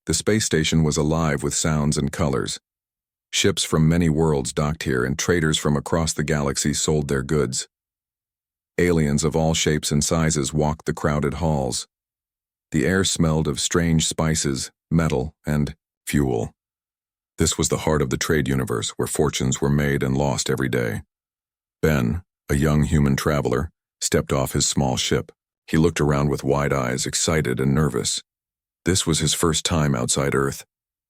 The space station was alive with sounds and colors. Ships from many worlds docked here, and traders from across the galaxy sold their goods. Aliens of all shapes and sizes walked the crowded halls. The air smelled of strange spices, metal, and fuel. This was the heart of the trade universe, where fortunes were made and lost every day. Ben, a young human traveler, stepped off his small ship. He looked around with wide eyes, excited and nervous. This was his first time outside Earth.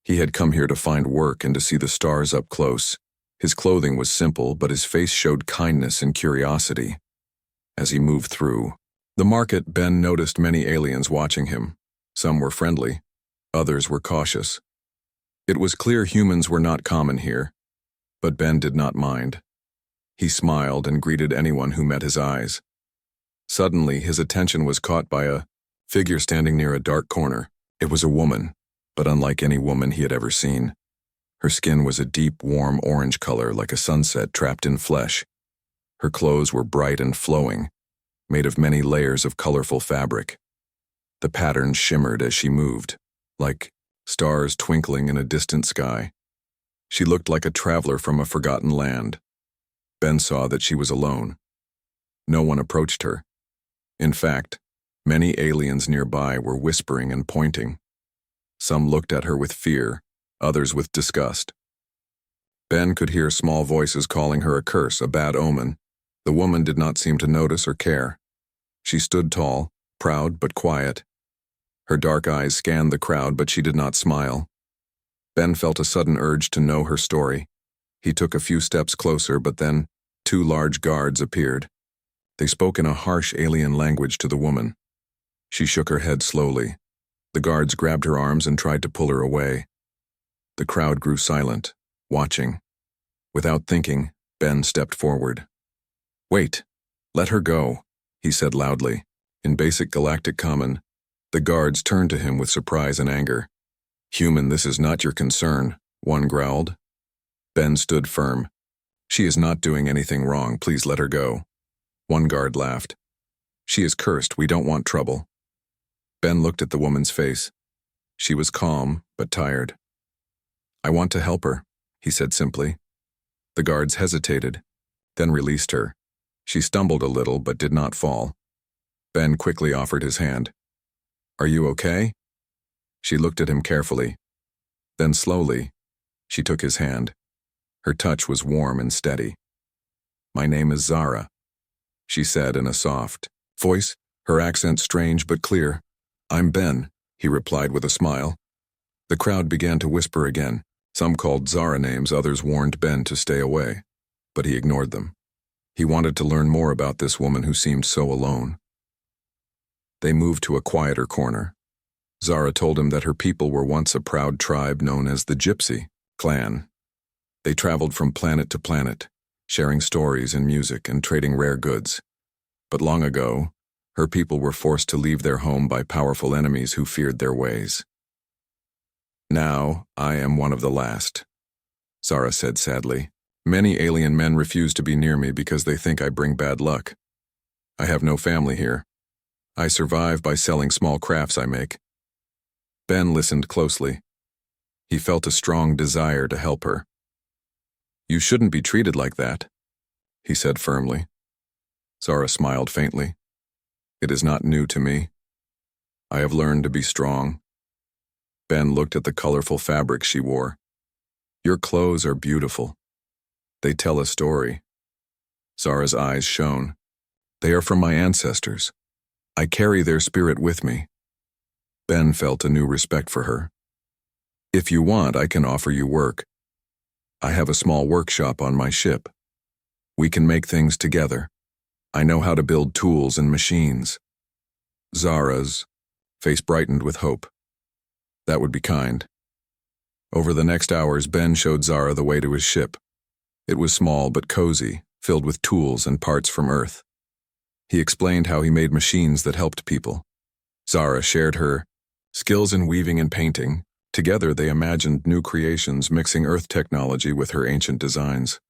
He had come here to find work and to see the stars up close. His clothing was simple, but his face showed kindness and curiosity. As he moved through the market, Ben noticed many aliens watching him. Some were friendly, others were cautious. It was clear humans were not common here, but Ben did not mind. He smiled and greeted anyone who met his eyes. Suddenly, his attention was caught by a figure standing near a dark corner. It was a woman, but unlike any woman he had ever seen. Her skin was a deep, warm orange color, like a sunset trapped in flesh. Her clothes were bright and flowing, made of many layers of colorful fabric. The patterns shimmered as she moved, like stars twinkling in a distant sky. She looked like a traveler from a forgotten land. Ben saw that she was alone. No one approached her. In fact, many aliens nearby were whispering and pointing. Some looked at her with fear, others with disgust. Ben could hear small voices calling her a curse, a bad omen. The woman did not seem to notice or care. She stood tall, proud but quiet. Her dark eyes scanned the crowd, but she did not smile. Ben felt a sudden urge to know her story. He took a few steps closer, but then 2 large guards appeared. They spoke in a harsh alien language to the woman. She shook her head slowly. The guards grabbed her arms and tried to pull her away. The crowd grew silent, watching. Without thinking, Ben stepped forward. "Wait, let her go," he said loudly. In basic galactic common, the guards turned to him with surprise and anger. "Human, this is not your concern," one growled. Ben stood firm. "She is not doing anything wrong. Please let her go." One guard laughed. "She is cursed. We don't want trouble." Ben looked at the woman's face. She was calm, but tired. "I want to help her," he said simply. The guards hesitated, then released her. She stumbled a little, but did not fall. Ben quickly offered his hand. "Are you okay?" She looked at him carefully. Then slowly, she took his hand. Her touch was warm and steady. "My name is Zara," she said in a soft voice, her accent strange but clear. "I'm Ben," he replied with a smile. The crowd began to whisper again. Some called Zara names, others warned Ben to stay away, but he ignored them. He wanted to learn more about this woman who seemed so alone. They moved to a quieter corner. Zara told him that her people were once a proud tribe known as the Gypsy clan. They traveled from planet to planet, sharing stories and music and trading rare goods. But long ago, her people were forced to leave their home by powerful enemies who feared their ways. "Now, I am one of the last," Zara said sadly. "Many alien men refuse to be near me because they think I bring bad luck. I have no family here. I survive by selling small crafts I make." Ben listened closely. He felt a strong desire to help her. "You shouldn't be treated like that," he said firmly. Zara smiled faintly. "It is not new to me. I have learned to be strong." Ben looked at the colorful fabric she wore. "Your clothes are beautiful. They tell a story." Zara's eyes shone. "They are from my ancestors. I carry their spirit with me." Ben felt a new respect for her. "If you want, I can offer you work. I have a small workshop on my ship. We can make things together. I know how to build tools and machines." Zara's face brightened with hope. That would be kind. Over the next hours, Ben showed Zara the way to his ship. It was small but cozy, filled with tools and parts from Earth. He explained how he made machines that helped people. Zara shared her skills in weaving and painting. Together they imagined new creations, mixing Earth technology with her ancient designs.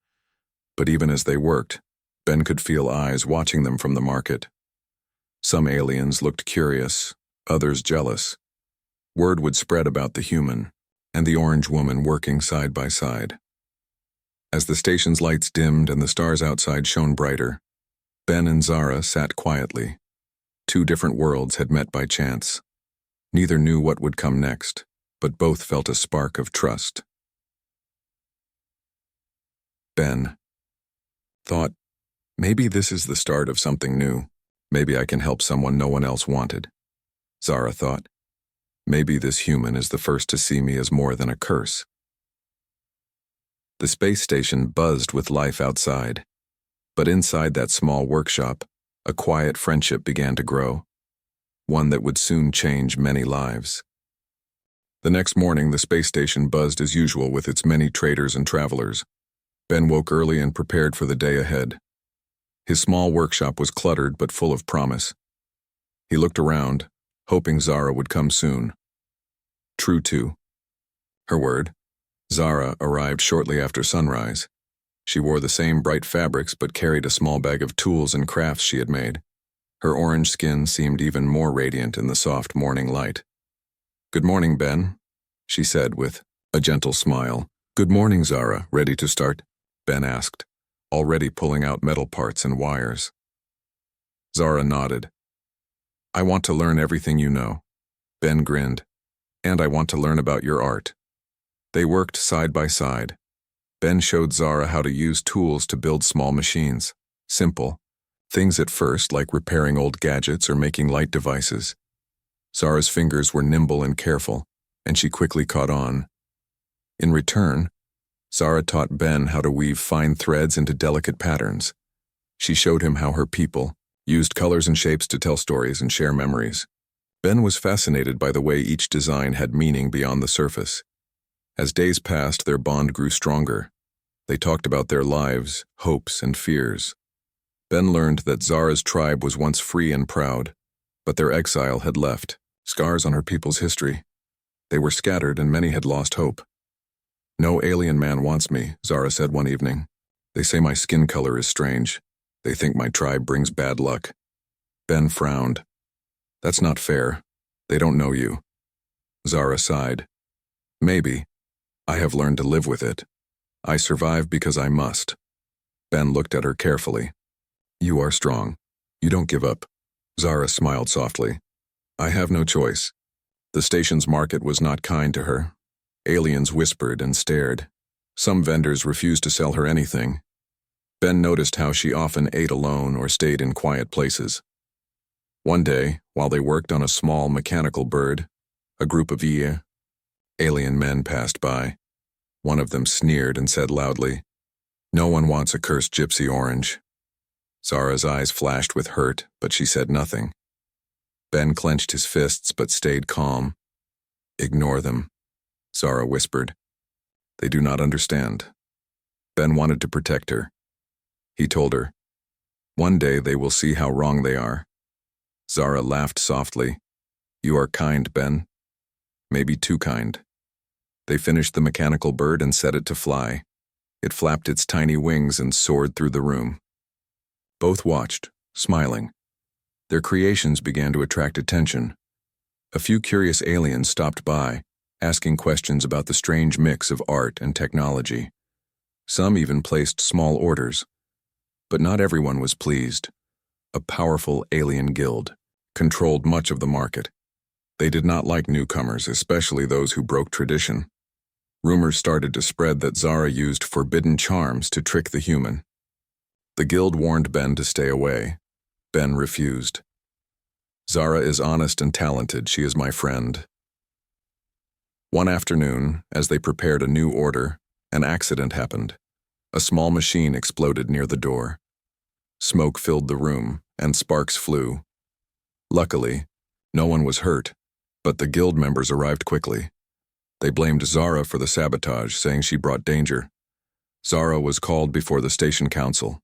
But even as they worked, Ben could feel eyes watching them from the market. Some aliens looked curious, others jealous. Word would spread about the human and the orange woman working side by side. As the station's lights dimmed and the stars outside shone brighter, Ben and Zara sat quietly. Two different worlds had met by chance. Neither knew what would come next, but both felt a spark of trust. Ben thought, maybe this is the start of something new. Maybe I can help someone no one else wanted. Zara thought, maybe this human is the first to see me as more than a curse. The space station buzzed with life outside, but inside that small workshop, a quiet friendship began to grow, one that would soon change many lives. The next morning, the space station buzzed as usual with its many traders and travelers. Ben woke early and prepared for the day ahead. His small workshop was cluttered but full of promise. He looked around, hoping Zara would come soon. True to her word, Zara arrived shortly after sunrise. She wore the same bright fabrics but carried a small bag of tools and crafts she had made. Her orange skin seemed even more radiant in the soft morning light. "Good morning, Ben," she said with a gentle smile. "Good morning, Zara. Ready to start?" Ben asked, already pulling out metal parts and wires. Zara nodded. "I want to learn everything you know." Ben grinned. "And I want to learn about your art." They worked side by side. Ben showed Zara how to use tools to build small machines. Simple things at first, like repairing old gadgets or making light devices. Zara's fingers were nimble and careful, and she quickly caught on. In return, Zara taught Ben how to weave fine threads into delicate patterns. She showed him how her people used colors and shapes to tell stories and share memories. Ben was fascinated by the way each design had meaning beyond the surface. As days passed, their bond grew stronger. They talked about their lives, hopes, and fears. Ben learned that Zara's tribe was once free and proud, but their exile had left scars on her people's history. They were scattered and many had lost hope. "No alien man wants me," Zara said one evening. "They say my skin color is strange. They think my tribe brings bad luck." Ben frowned. "That's not fair. They don't know you." Zara sighed. "Maybe. I have learned to live with it. I survive because I must." Ben looked at her carefully. "You are strong. You don't give up." Zara smiled softly. "I have no choice." The station's market was not kind to her. Aliens whispered and stared. Some vendors refused to sell her anything. Ben noticed how she often ate alone or stayed in quiet places. One day, while they worked on a small mechanical bird, a group of alien men passed by. One of them sneered and said loudly, "No one wants a cursed gypsy orange." Zara's eyes flashed with hurt, but she said nothing. Ben clenched his fists but stayed calm. "Ignore them," Zara whispered. "They do not understand." Ben wanted to protect her. He told her, "One day they will see how wrong they are." Zara laughed softly. "You are kind, Ben. Maybe too kind." They finished the mechanical bird and set it to fly. It flapped its tiny wings and soared through the room. Both watched, smiling. Their creations began to attract attention. A few curious aliens stopped by, asking questions about the strange mix of art and technology. Some even placed small orders. But not everyone was pleased. A powerful alien guild controlled much of the market. They did not like newcomers, especially those who broke tradition. Rumors started to spread that Zara used forbidden charms to trick the human. The guild warned Ben to stay away. Ben refused. "Zara is honest and talented. She is my friend." One afternoon, as they prepared a new order, an accident happened. A small machine exploded near the door. Smoke filled the room, and sparks flew. Luckily, no one was hurt, but the guild members arrived quickly. They blamed Zara for the sabotage, saying she brought danger. Zara was called before the station council.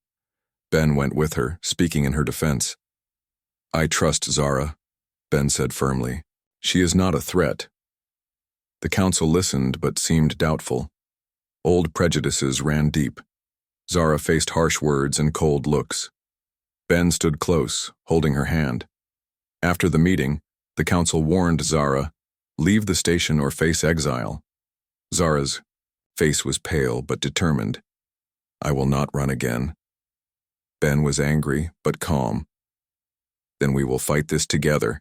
Ben went with her, speaking in her defense. "I trust Zara," Ben said firmly. "She is not a threat." The council listened but seemed doubtful. Old prejudices ran deep. Zara faced harsh words and cold looks. Ben stood close, holding her hand. After the meeting, the council warned Zara, Leave the station or face exile. Zara's face was pale but determined. I will not run again. Ben was angry but calm. Then we will fight this together.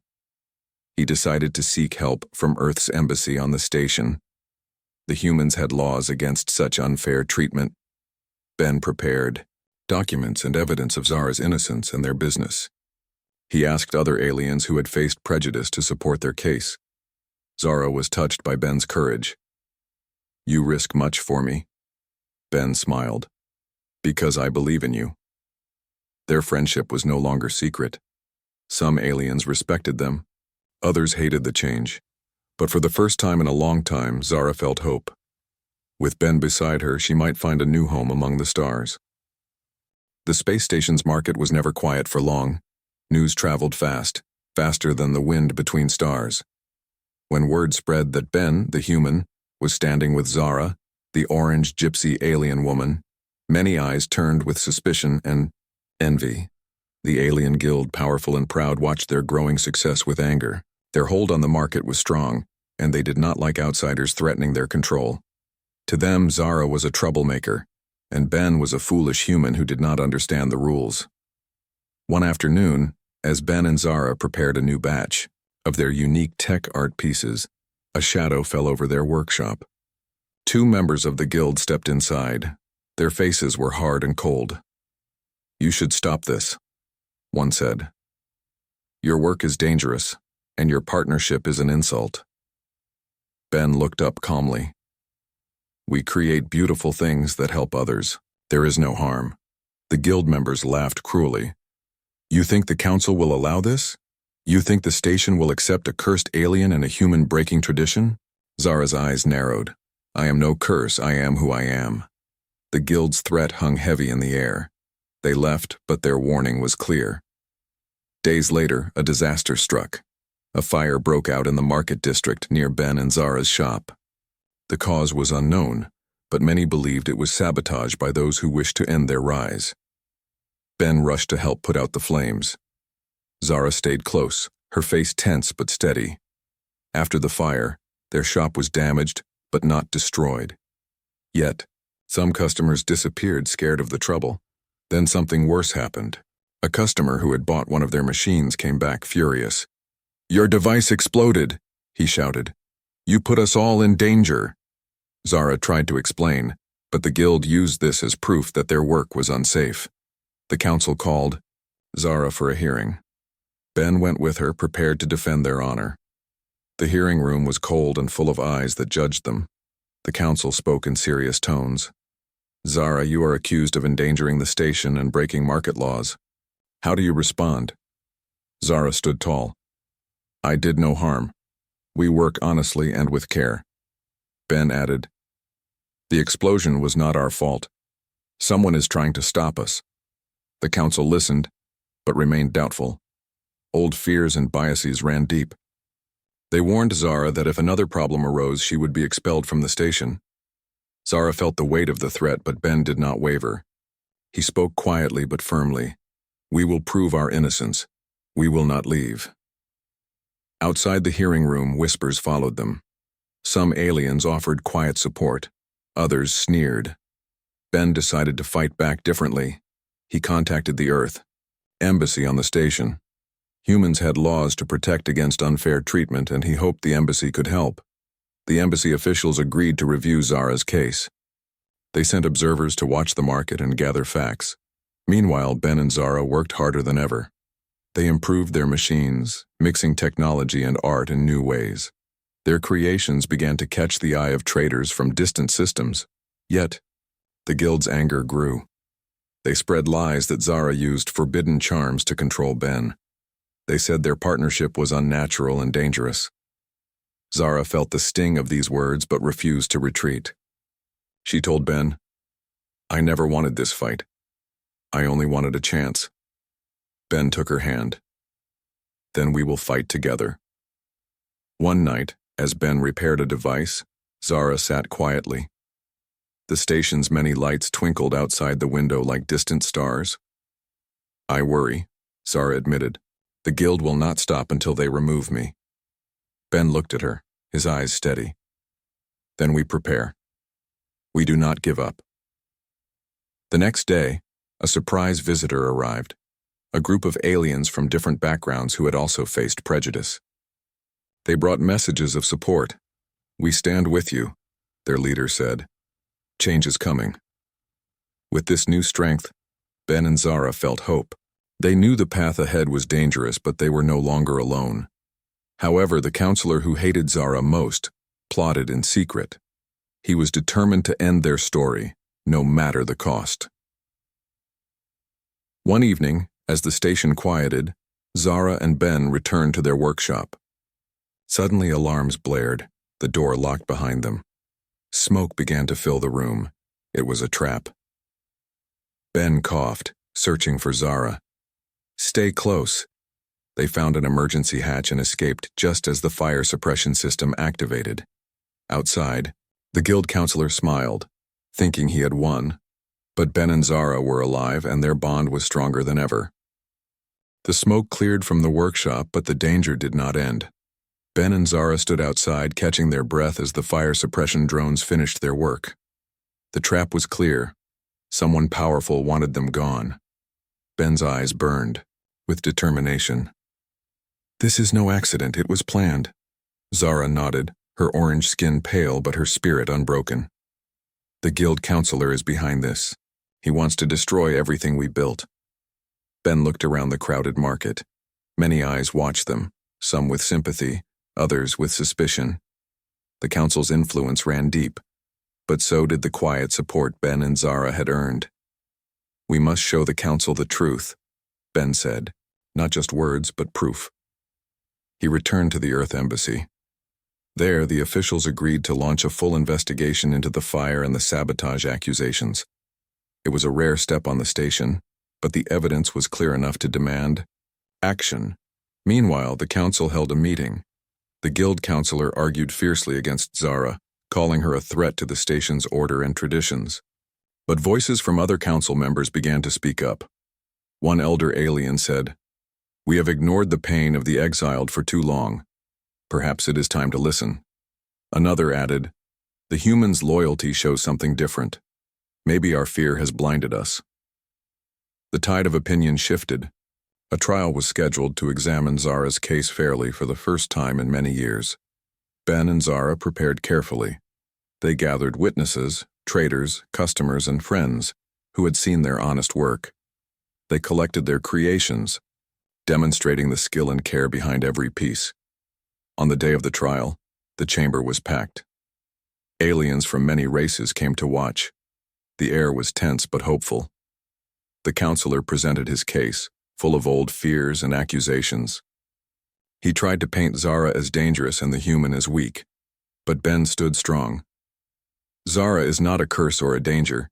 He decided to seek help from Earth's embassy on the station. The humans had laws against such unfair treatment. Ben prepared documents and evidence of Zara's innocence and their business. He asked other aliens who had faced prejudice to support their case. Zara was touched by Ben's courage. You risk much for me. Ben smiled. Because I believe in you. Their friendship was no longer secret. Some aliens respected them. Others hated the change. But for the first time in a long time, Zara felt hope. With Ben beside her, she might find a new home among the stars. The space station's market was never quiet for long. News traveled fast, faster than the wind between stars. When word spread that Ben, the human, was standing with Zara, the orange gypsy alien woman, many eyes turned with suspicion and envy. The alien guild, powerful and proud, watched their growing success with anger. Their hold on the market was strong, and they did not like outsiders threatening their control. To them, Zara was a troublemaker, and Ben was a foolish human who did not understand the rules. One afternoon, as Ben and Zara prepared a new batch of their unique tech art pieces, a shadow fell over their workshop. Two members of the guild stepped inside. Their faces were hard and cold. You should stop this, one said. Your work is dangerous, and your partnership is an insult. Ben looked up calmly. We create beautiful things that help others. There is no harm. The guild members laughed cruelly. You think the council will allow this? You think the station will accept a cursed alien and a human breaking tradition? Zara's eyes narrowed. I am no curse, I am who I am. The guild's threat hung heavy in the air. They left, but their warning was clear. Days later, a disaster struck. A fire broke out in the market district near Ben and Zara's shop. The cause was unknown, but many believed it was sabotage by those who wished to end their rise. Ben rushed to help put out the flames. Zara stayed close, her face tense but steady. After the fire, their shop was damaged but not destroyed. Yet, some customers disappeared scared of the trouble. Then something worse happened. A customer who had bought one of their machines came back furious. Your device exploded, he shouted. You put us all in danger. Zara tried to explain, but the guild used this as proof that their work was unsafe. The council called Zara for a hearing. Ben went with her, prepared to defend their honor. The hearing room was cold and full of eyes that judged them. The council spoke in serious tones. Zara, you are accused of endangering the station and breaking market laws. How do you respond? Zara stood tall. I did no harm. We work honestly and with care. Ben added, the explosion was not our fault. Someone is trying to stop us. The council listened, but remained doubtful. Old fears and biases ran deep. They warned Zara that if another problem arose, she would be expelled from the station. Zara felt the weight of the threat, but Ben did not waver. He spoke quietly but firmly. We will prove our innocence. We will not leave. Outside the hearing room, whispers followed them. Some aliens offered quiet support. Others sneered. Ben decided to fight back differently. He contacted the Earth embassy on the station. Humans had laws to protect against unfair treatment, and he hoped the embassy could help. The embassy officials agreed to review Zara's case. They sent observers to watch the market and gather facts. Meanwhile, Ben and Zara worked harder than ever. They improved their machines, mixing technology and art in new ways. Their creations began to catch the eye of traders from distant systems. Yet, the guild's anger grew. They spread lies that Zara used forbidden charms to control Ben. They said their partnership was unnatural and dangerous. Zara felt the sting of these words but refused to retreat. She told Ben, I never wanted this fight. I only wanted a chance. Ben took her hand. Then we will fight together. One night, as Ben repaired a device, Zara sat quietly. The station's many lights twinkled outside the window like distant stars. I worry, Zara admitted. The guild will not stop until they remove me. Ben looked at her, his eyes steady. Then we prepare. We do not give up. The next day, a surprise visitor arrived, a group of aliens from different backgrounds who had also faced prejudice. They brought messages of support. "We stand with you," their leader said. "Change is coming." With this new strength, Ben and Zara felt hope. They knew the path ahead was dangerous, but they were no longer alone. However, the counselor who hated Zara most plotted in secret. He was determined to end their story, no matter the cost. One evening, as the station quieted, Zara and Ben returned to their workshop. Suddenly alarms blared, the door locked behind them. Smoke began to fill the room. It was a trap. Ben coughed, searching for Zara. "Stay close." They found an emergency hatch and escaped just as the fire suppression system activated. Outside, the guild counselor smiled, thinking he had won. But Ben and Zara were alive, and their bond was stronger than ever. The smoke cleared from the workshop, but the danger did not end. Ben and Zara stood outside, catching their breath as the fire suppression drones finished their work. The trap was clear. Someone powerful wanted them gone. Ben's eyes burned, with determination. "This is no accident, it was planned." Zara nodded, her orange skin pale but her spirit unbroken. "The guild counselor is behind this. He wants to destroy everything we built." Ben looked around the crowded market. Many eyes watched them, some with sympathy, others with suspicion. The council's influence ran deep, but so did the quiet support Ben and Zara had earned. "We must show the council the truth," Ben said, "not just words, but proof." He returned to the Earth Embassy. There, the officials agreed to launch a full investigation into the fire and the sabotage accusations. It was a rare step on the station, but the evidence was clear enough to demand action. Meanwhile, the council held a meeting. The guild counselor argued fiercely against Zara, calling her a threat to the station's order and traditions. But voices from other council members began to speak up. One elder alien said, "We have ignored the pain of the exiled for too long. Perhaps it is time to listen." Another added, "The humans' loyalty shows something different. Maybe our fear has blinded us." The tide of opinion shifted. A trial was scheduled to examine Zara's case fairly for the first time in many years. Ben and Zara prepared carefully. They gathered witnesses, traders, customers, and friends who had seen their honest work. They collected their creations, demonstrating the skill and care behind every piece. On the day of the trial, the chamber was packed. Aliens from many races came to watch. The air was tense but hopeful. The counselor presented his case, full of old fears and accusations. He tried to paint Zara as dangerous and the human as weak, but Ben stood strong. "Zara is not a curse or a danger.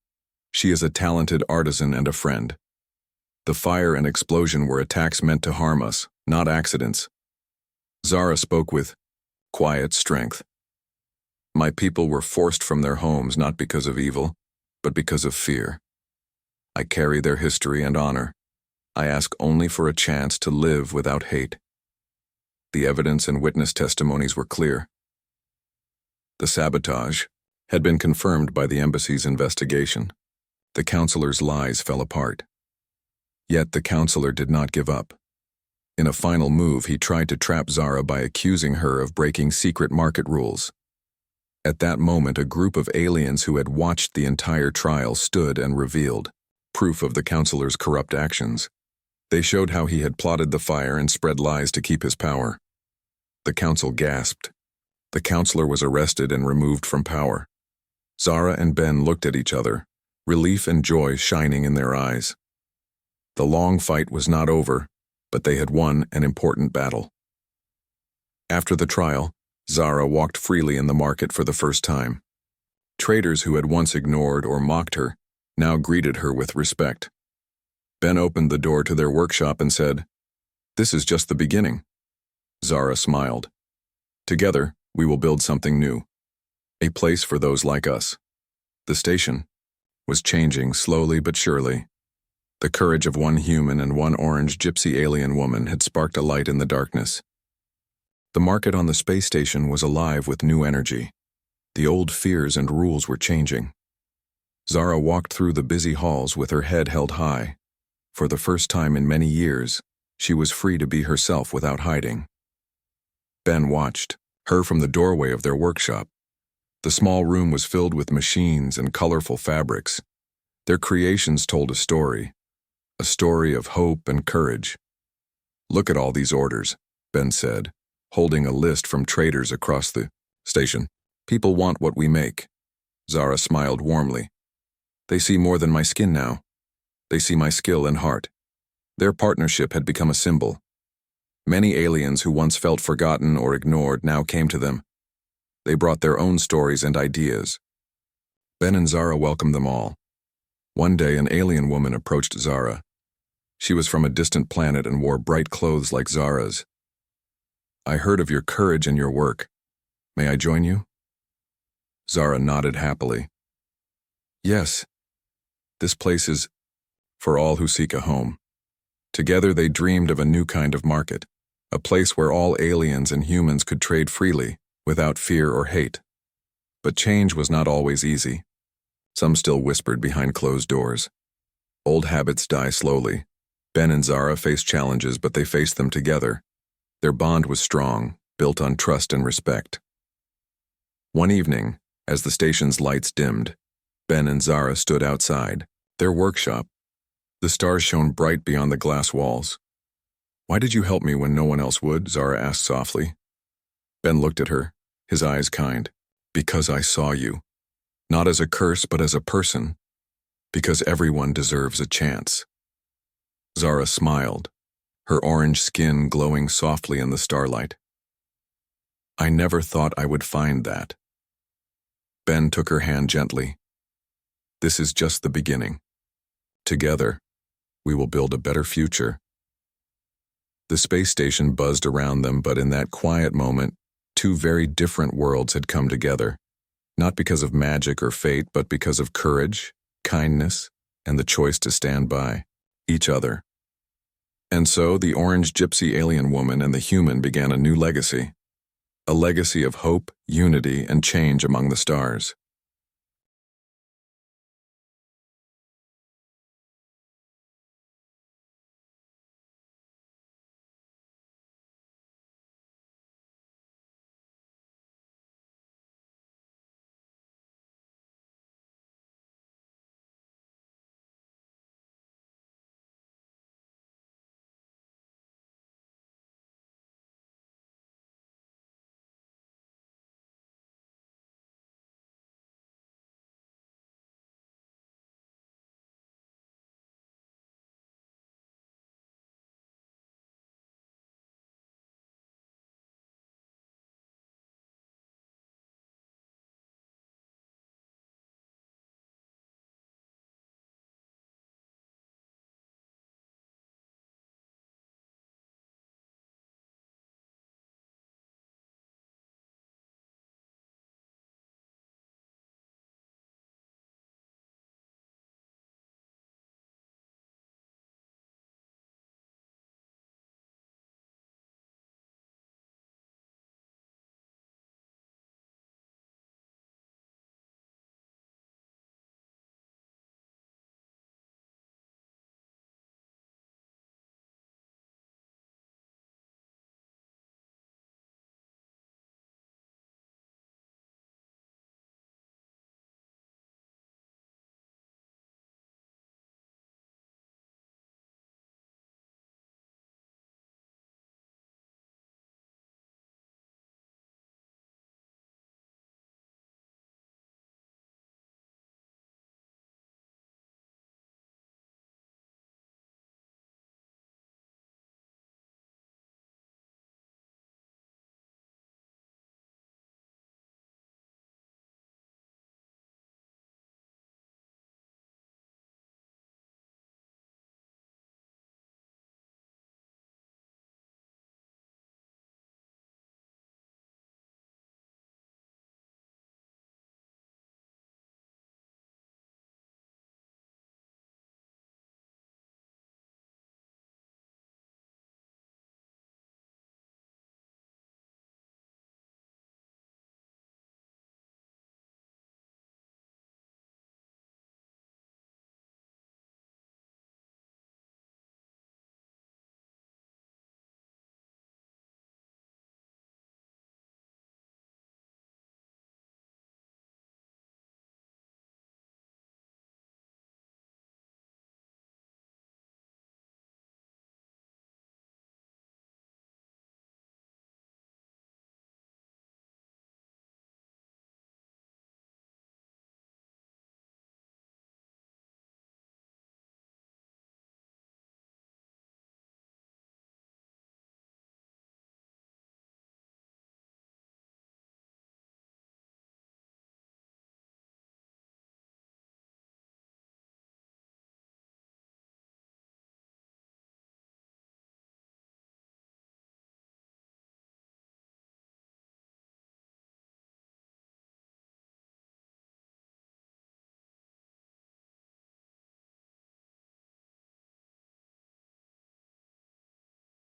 She is a talented artisan and a friend. The fire and explosion were attacks meant to harm us, not accidents." Zara spoke with quiet strength. "My people were forced from their homes not because of evil, but because of fear. I carry their history and honor. I ask only for a chance to live without hate." The evidence and witness testimonies were clear. The sabotage had been confirmed by the embassy's investigation. The counselor's lies fell apart. Yet the counselor did not give up. In a final move, he tried to trap Zara by accusing her of breaking secret market rules. At that moment, a group of aliens who had watched the entire trial stood and revealed proof of the counselor's corrupt actions. They showed how he had plotted the fire and spread lies to keep his power. The council gasped. The counselor was arrested and removed from power. Zara and Ben looked at each other, relief and joy shining in their eyes. The long fight was not over, but they had won an important battle. After the trial, Zara walked freely in the market for the first time. Traders who had once ignored or mocked her now greeted her with respect. Ben opened the door to their workshop and said, "This is just the beginning." Zara smiled. "Together, we will build something new. A place for those like us." The station was changing slowly but surely. The courage of one human and one orange gypsy alien woman had sparked a light in the darkness. The market on the space station was alive with new energy. The old fears and rules were changing. Zara walked through the busy halls with her head held high. For the first time in many years, she was free to be herself without hiding. Ben watched her from the doorway of their workshop. The small room was filled with machines and colorful fabrics. Their creations told a story of hope and courage. "Look at all these orders," Ben said, holding a list from traders across the station. "People want what we make." Zara smiled warmly. "They see more than my skin now. They see my skill and heart." Their partnership had become a symbol. Many aliens who once felt forgotten or ignored now came to them. They brought their own stories and ideas. Ben and Zara welcomed them all. One day, an alien woman approached Zara. She was from a distant planet and wore bright clothes like Zara's. "I heard of your courage and your work. May I join you?" Zara nodded happily. "Yes, this place is for all who seek a home." Together they dreamed of a new kind of market, a place where all aliens and humans could trade freely, without fear or hate. But change was not always easy. Some still whispered behind closed doors. Old habits die slowly. Ben and Zara faced challenges, but they faced them together. Their bond was strong, built on trust and respect. One evening, as the station's lights dimmed, Ben and Zara stood outside their workshop. The stars shone bright beyond the glass walls. "Why did you help me when no one else would?" Zara asked softly. Ben looked at her, his eyes kind. "Because I saw you. Not as a curse, but as a person. Because everyone deserves a chance." Zara smiled, her orange skin glowing softly in the starlight. "I never thought I would find that." Ben took her hand gently. "This is just the beginning. Together, we will build a better future." The space station buzzed around them, but in that quiet moment, two very different worlds had come together. Not because of magic or fate, but because of courage, kindness, and the choice to stand by each other. And so the orange gypsy alien woman and the human began a new legacy. A legacy of hope, unity, and change among the stars.